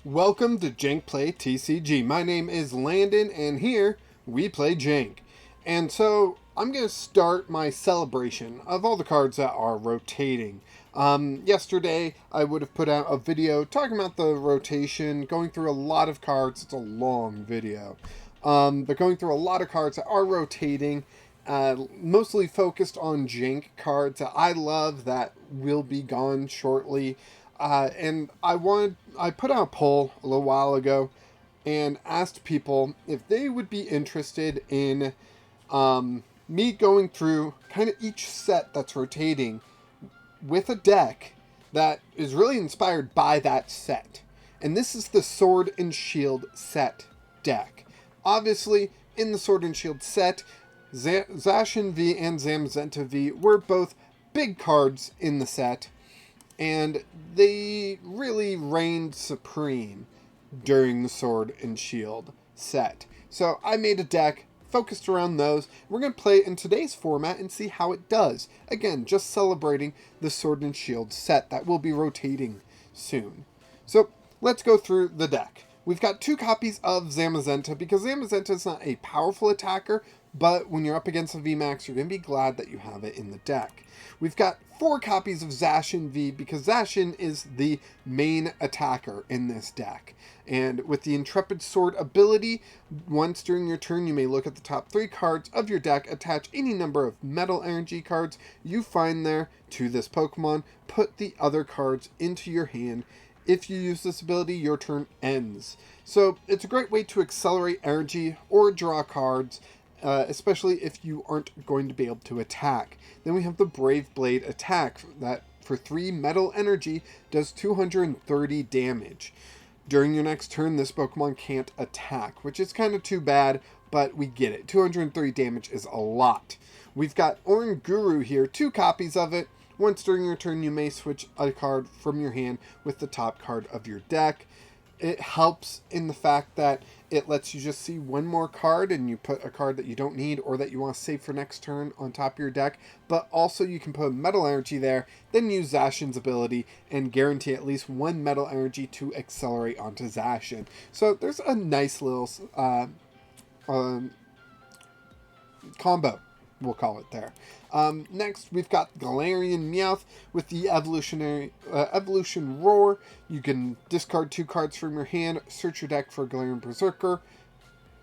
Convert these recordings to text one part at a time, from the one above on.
Welcome to Jank Play TCG. My name is Landon, and here we play Jank. And so I'm going to start my celebration of all the cards that are rotating. Yesterday I would have put out a video talking about the rotation, going through a lot of cards. It's a long video, but going through a lot of cards that are rotating. Mostly focused on Jank cards that I love that will be gone shortly. And I put out a poll a little while ago and asked people if they would be interested in me going through kind of each set that's rotating with a deck that is really inspired by that set. And this is the Sword and Shield set deck. Obviously, in the Sword and Shield set, Zacian V and Zamazenta V were both big cards in the set, and they really reigned supreme during the Sword and Shield set. So I made a deck focused around those. We're going to play it in today's format and see how it does. Again, just celebrating the Sword and Shield set that will be rotating soon. So let's go through the deck. We've got 2 copies of Zamazenta because Zamazenta is not a powerful attacker, but when you're up against a VMAX, you're going to be glad that you have it in the deck. We've got 4 copies of Zacian V because Zacian is the main attacker in this deck. And with the Intrepid Sword ability, once during your turn you may look at the top 3 cards of your deck, attach any number of Metal Energy cards you find there to this Pokemon, put the other cards into your hand. If you use this ability, your turn ends. So it's a great way to accelerate energy or draw cards, especially if you aren't going to be able to attack. Then we have the Brave Blade attack that for 3 metal energy does 230 damage. During your next turn, this Pokemon can't attack, which is kind of too bad, but we get it. 230 damage is a lot. We've got Oranguru here, 2 copies of it. Once during your turn, you may switch a card from your hand with the top card of your deck. It helps in the fact that it lets you just see one more card and you put a card that you don't need or that you want to save for next turn on top of your deck. But also you can put Metal Energy there, then use Zacian's ability and guarantee at least 1 Metal Energy to accelerate onto Zacian. So there's a nice little combo, we'll call it there. Next, we've got Galarian Meowth with the Evolution Roar. You can discard 2 cards from your hand, search your deck for Galarian Perrserker,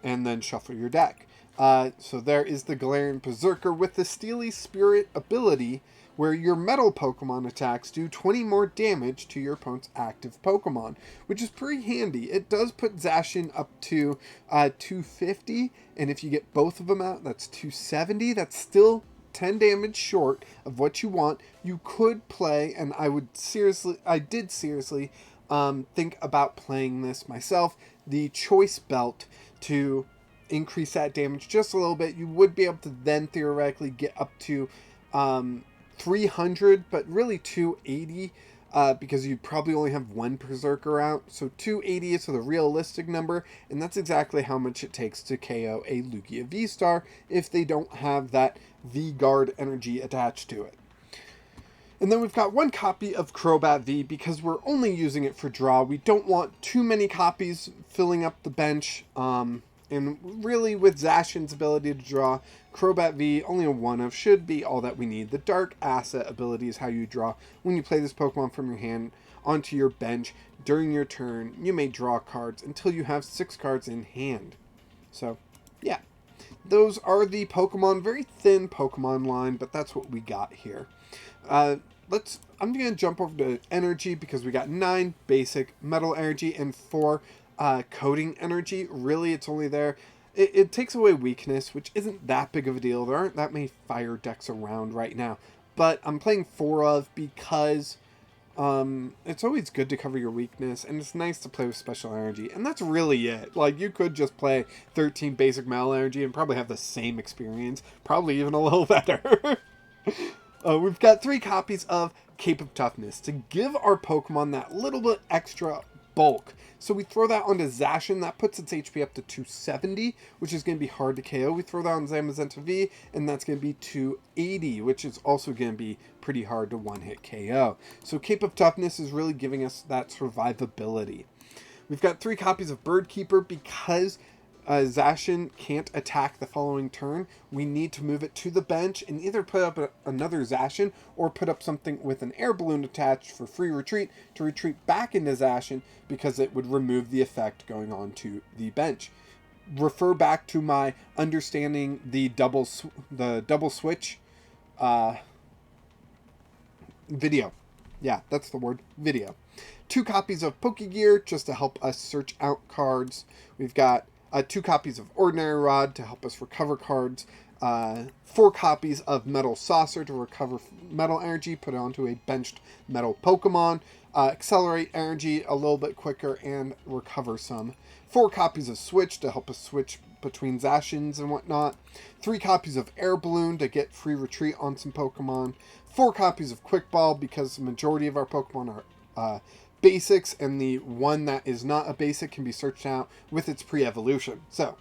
and then shuffle your deck. So there is the Galarian Perrserker with the Steely Spirit ability, where your metal Pokemon attacks do 20 more damage to your opponent's active Pokemon, which is pretty handy. It does put Zacian up to 250, and if you get both of them out, that's 270. That's still 10 damage short of what you want. You could play, and I did seriously think about playing this myself, the Choice Belt to increase that damage just a little bit. You would be able to then theoretically get up to 300, but really 280, because you probably only have 1 Perrserker out. So 280 is the realistic number, and that's exactly how much it takes to KO a Lugia V-Star if they don't have that V-Guard energy attached to it. And then we've got 1 copy of Crobat V because we're only using it for draw. We don't want too many copies filling up the bench. And really, with Zacian's ability to draw, Crobat V, only a 1-of, should be all that we need. The Dark Asset ability is how you draw. When you play this Pokemon from your hand onto your bench, during your turn, you may draw cards until you have 6 cards in hand. So, yeah. Those are the Pokemon. Very thin Pokemon line, but that's what we got here. I'm going to jump over to Energy because we got 9 basic Metal Energy and 4 Coating Energy. Really, it's only there. It takes away weakness, which isn't that big of a deal. There aren't that many fire decks around right now. But I'm playing 4 of because it's always good to cover your weakness, and it's nice to play with Special Energy. And that's really it. Like, you could just play 13 basic Metal Energy and probably have the same experience. Probably even a little better. We've got 3 copies of Cape of Toughness to give our Pokemon that little bit extra bulk. So we throw that onto Zacian. That puts its HP up to 270, which is going to be hard to KO. We throw that on Zamazenta V, and that's going to be 280, which is also going to be pretty hard to one-hit KO. So Cape of Toughness is really giving us that survivability. We've got 3 copies of Bird Keeper because Zacian can't attack the following turn. We need to move it to the bench and either put up another Zacian or put up something with an air balloon attached for free retreat to retreat back into Zacian because it would remove the effect going on to the bench. Refer back to my understanding the double switch video. Yeah, that's the word, video. 2 copies of Pokégear just to help us search out cards. We've got 2 copies of Ordinary Rod to help us recover cards. 4 copies of Metal Saucer to recover metal energy, put it onto a benched metal Pokemon. Accelerate energy a little bit quicker and recover some. 4 copies of Switch to help us switch between Zacians and whatnot. 3 copies of Air Balloon to get free retreat on some Pokemon. 4 copies of Quick Ball because the majority of our Pokemon are basics, and the one that is not a basic can be searched out with its pre-evolution. So,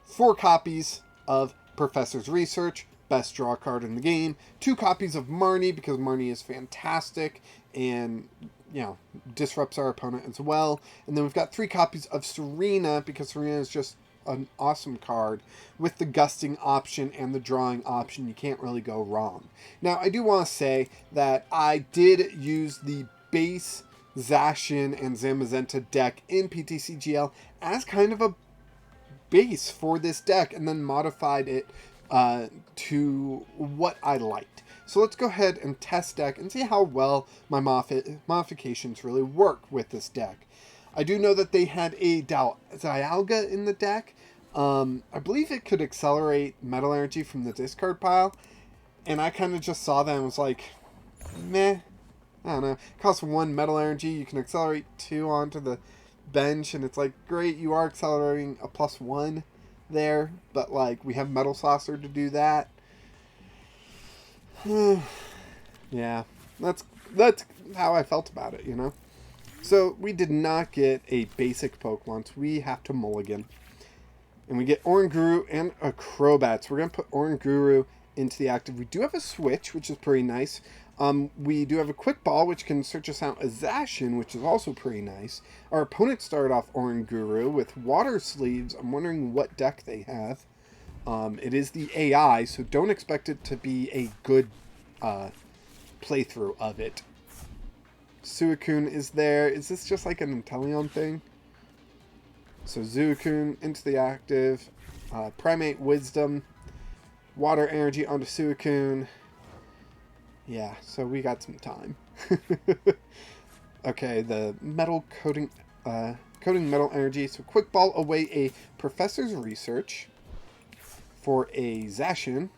4 copies of Professor's Research, best draw card in the game. 2 copies of Marnie because Marnie is fantastic and, you know, disrupts our opponent as well. And then we've got 3 copies of Serena because Serena is just an awesome card with the gusting option and the drawing option. You can't really go wrong. Now, I do want to say that I did use the base Zacian and Zamazenta deck in PTCGL as kind of a base for this deck and then modified it to what I liked. So let's go ahead and test deck and see how well my modifications really work with this deck. I do know that they had a Dialga in the deck. I believe it could accelerate metal energy from the discard pile, and I kind of just saw that and was like, meh. I don't know. It costs 1 metal energy. You can accelerate 2 onto the bench, and it's like, great, you are accelerating a +1 there, but like, we have Metal Saucer to do that. Yeah, that's how I felt about it, you know? So, we did not get a basic Pokemon, so we have to mulligan. And we get Oranguru and a Crobat, so we're going to put Oranguru into the active. We do have a Switch, which is pretty nice. We do have a Quick Ball, which can search us out a Zacian, which is also pretty nice. Our opponent started off Oranguru with Water Sleeves. I'm wondering what deck they have. It is the AI, so don't expect it to be a good playthrough of it. Suicune is there. Is this just like an Inteleon thing? So Suicune into the active. Primate Wisdom. Water Energy onto Suicune. Yeah, so we got some time. Okay, the metal coating metal energy. So Quick Ball away a Professor's Research for a Zacian.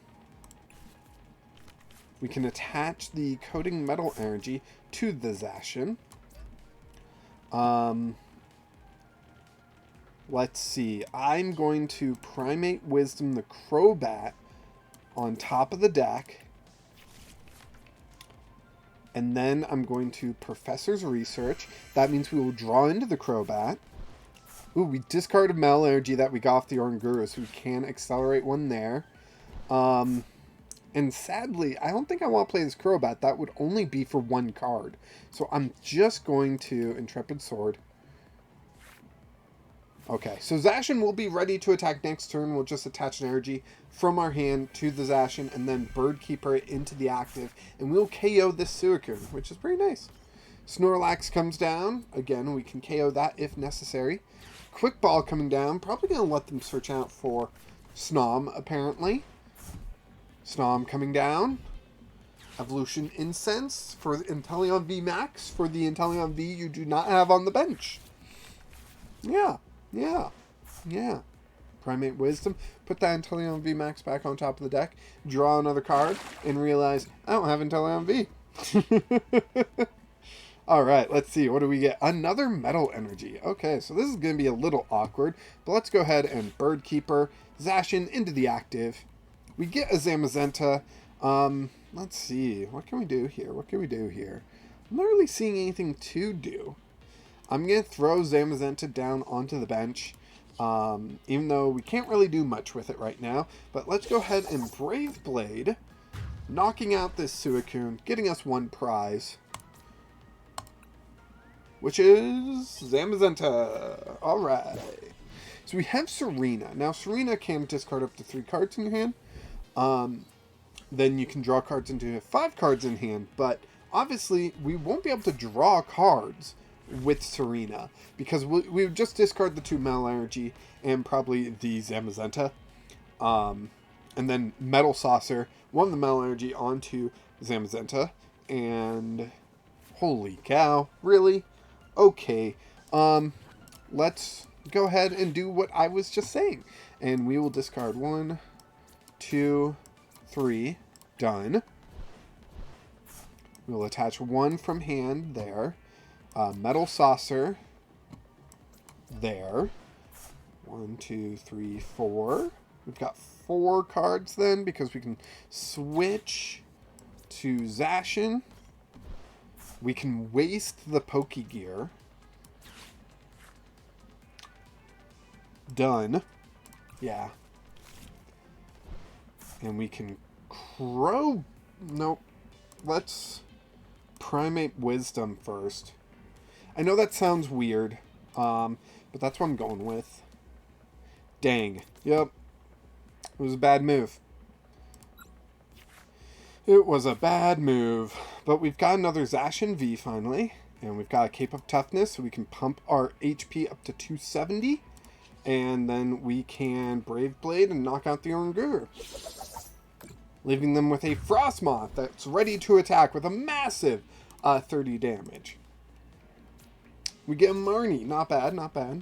We can attach the coating metal energy to the Zacian. Let's see. I'm going to Primate Wisdom the Crobat on top of the deck. And then I'm going to Professor's Research. That means we will draw into the Crobat. Ooh, we discarded metal energy that we got off the Oranguru, so we can accelerate 1 there. And sadly, I don't think I want to play this Crobat. That would only be for 1 card. So I'm just going to Intrepid Sword. Okay, so Zacian will be ready to attack next turn. We'll just attach an energy from our hand to the Zacian and then Bird Keeper it into the active. And we'll KO this Suicune, which is pretty nice. Snorlax comes down. Again, we can KO that if necessary. Quick Ball coming down. Probably going to let them search out for Snom, apparently. Snom coming down. Evolution Incense for Inteleon V Max for the Inteleon V you do not have on the bench. Yeah. Primate Wisdom. Put that Inteleon V Max back on top of the deck. Draw another card and realize I don't have Inteleon V. Alright, let's see. What do we get? Another Metal Energy. Okay, so this is going to be a little awkward. But let's go ahead and Bird Keeper Zacian into the active. We get a Zamazenta. Let's see. What can we do here? I'm not really seeing anything to do. I'm going to throw Zamazenta down onto the bench, even though we can't really do much with it right now. But let's go ahead and Brave Blade, knocking out this Suicune, getting us 1 prize. which is Zamazenta. Alright. So we have Serena. Now, Serena can discard up to 3 cards in your hand. Then you can draw cards into 5 cards in hand, but obviously we won't be able to draw cards with Serena because we would just discard the 2 Metal Energy and probably the Zamazenta. And then Metal Saucer, 1 of the Metal Energy onto Zamazenta. And holy cow, really? Okay, let's go ahead and do what I was just saying. And we will discard 1, 2, 3, done. We'll attach 1 from hand there. Metal Saucer there. 1, 2, 3, 4. We've got 4 cards then because we can switch to Zacian. We can waste the Pokégear. Done. Yeah. And we can Nope. Let's Primate Wisdom first. I know that sounds weird, but that's what I'm going with. Dang. Yep. It was a bad move. It was a bad move. But we've got another Zacian V finally. And we've got a Cape of Toughness, so we can pump our HP up to 270. And then we can Brave Blade and knock out the Oranguru, leaving them with a Frostmoth that's ready to attack with a massive 30 damage. We get a Marnie. Not bad, not bad.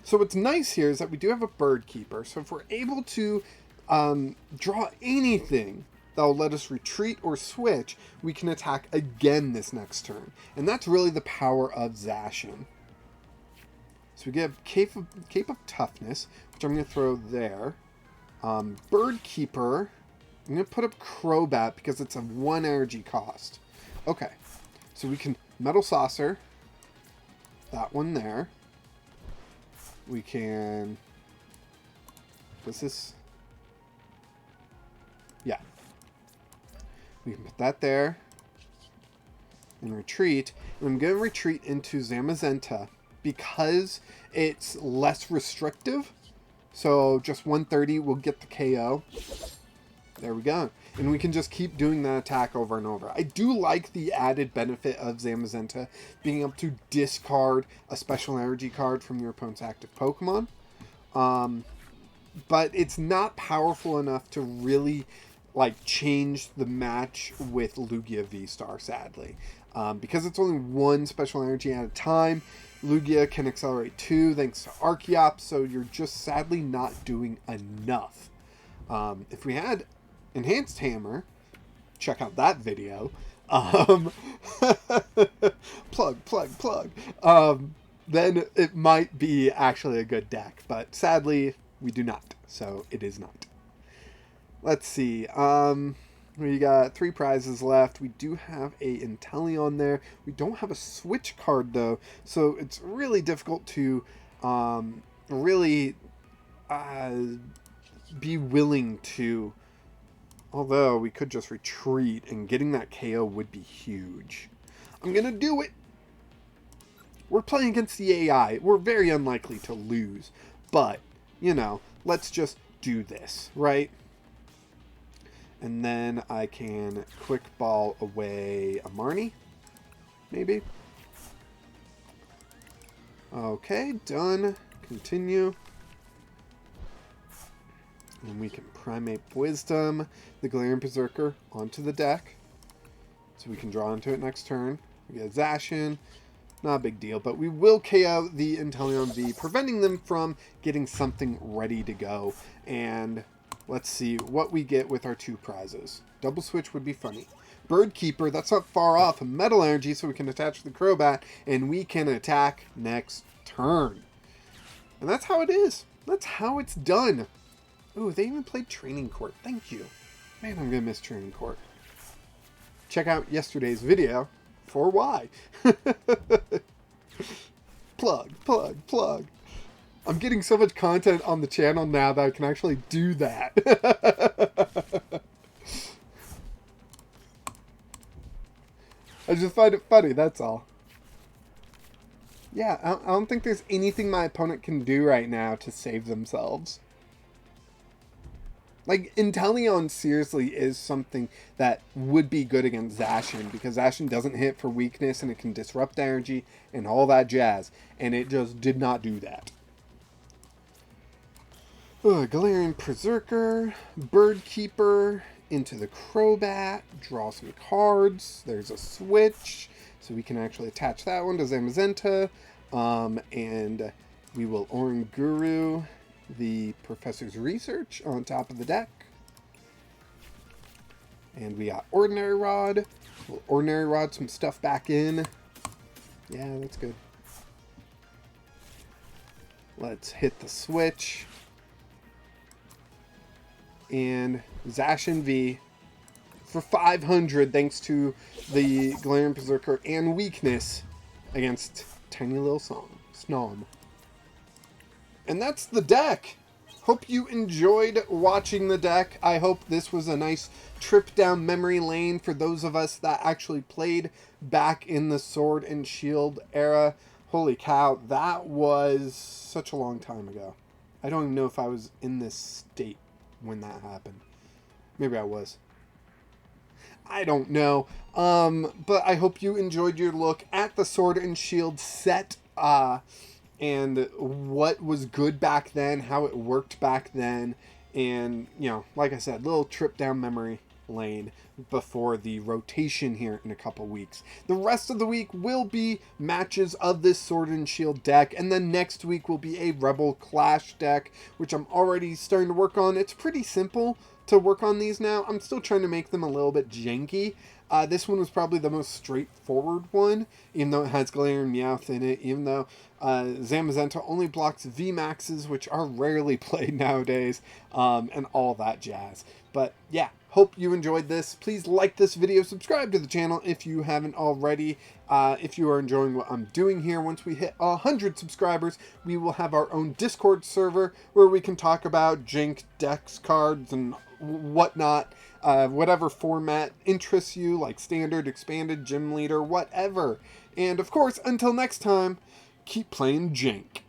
So what's nice here is that we do have a Bird Keeper. So if we're able to draw anything that will let us retreat or switch, we can attack again this next turn. And that's really the power of Zacian. So we get Cape of Toughness, which I'm going to throw there. Bird Keeper. I'm going to put up Crobat because it's a 1 energy cost. Okay. So we can Metal Saucer. That one there. We can... What's this? Yeah. We can put that there. And retreat. And I'm going to retreat into Zamazenta because it's less restrictive. So just 130 will get the KO. There we go. And we can just keep doing that attack over and over. I do like the added benefit of Zamazenta being able to discard a special energy card from your opponent's active Pokemon. But it's not powerful enough to really change the match with Lugia V-Star, sadly. Because it's only 1 special energy at a time, Lugia can accelerate 2 thanks to Archeops, so you're just sadly not doing enough. If we had Enhanced Hammer, check out that video. Plug. Then it might be actually a good deck, but sadly we do not, so it is not. Let's see. We got 3 prizes left. We do have a Inteleon there. We don't have a Switch card though, so it's really difficult to really be willing to. Although we could just retreat and getting that KO would be huge. I'm gonna do it. We're playing against the AI. We're very unlikely to lose, but you know, let's just do this, right? And then I can quick ball away a Marnie, maybe. Okay, done. Continue. And we can Primate Wisdom the Galarian Perrserker onto the deck. So we can draw into it next turn. We get Zacian. Not a big deal, but we will KO the Inteleon V, preventing them from getting something ready to go. And let's see what we get with our 2 prizes. Double switch would be funny. Bird Keeper, that's not far off. A Metal Energy, so we can attach the Crobat, and we can attack next turn. And that's how it is. That's how it's done. Ooh, they even played Training Court. Thank you. Man, I'm going to miss Training Court. Check out yesterday's video for why. Plug. I'm getting so much content on the channel now that I can actually do that. I just find it funny, that's all. Yeah, I don't think there's anything my opponent can do right now to save themselves. Like, Inteleon seriously is something that would be good against Zacian, because Zacian doesn't hit for weakness and it can disrupt energy and all that jazz, and it just did not do that. Galarian Perrserker, Bird Keeper, into the Crobat, draw some cards. There's a switch, so we can actually attach that one to Zamazenta, and we will Oranguru the Professor's Research on top of the deck. And we got Ordinary Rod. We'll Ordinary Rod some stuff back in. Yeah, that's good. Let's hit the switch. And Zacian V for 500 thanks to the Galarian Perrserker and weakness against tiny little Snom. And that's the deck. Hope you enjoyed watching the deck. I hope this was a nice trip down memory lane for those of us that actually played back in the Sword and Shield era. Holy cow, that was such a long time ago. I don't even know if I was in this state when that happened. Maybe I was. I don't know. But I hope you enjoyed your look at the Sword and Shield set. And what was good back then, how it worked back then, and, you know, like I said, little trip down memory lane before the rotation here in a couple weeks. The rest of the week will be matches of this Sword and Shield deck, and then next week will be a Rebel Clash deck, which I'm already starting to work on. It's pretty simple to work on these now. I'm still trying to make them a little bit janky. This one was probably the most straightforward one, even though it has Galarian Meowth in it, even though Zamazenta only blocks VMAXs, which are rarely played nowadays, and all that jazz. But yeah, hope you enjoyed this. Please like this video, subscribe to the channel if you haven't already. If you are enjoying what I'm doing here, once we hit 100 subscribers, we will have our own Discord server where we can talk about Jank decks, cards, and whatnot. Whatever format interests you, like standard, expanded, gym leader, whatever. And of course, until next time, keep playing Jank.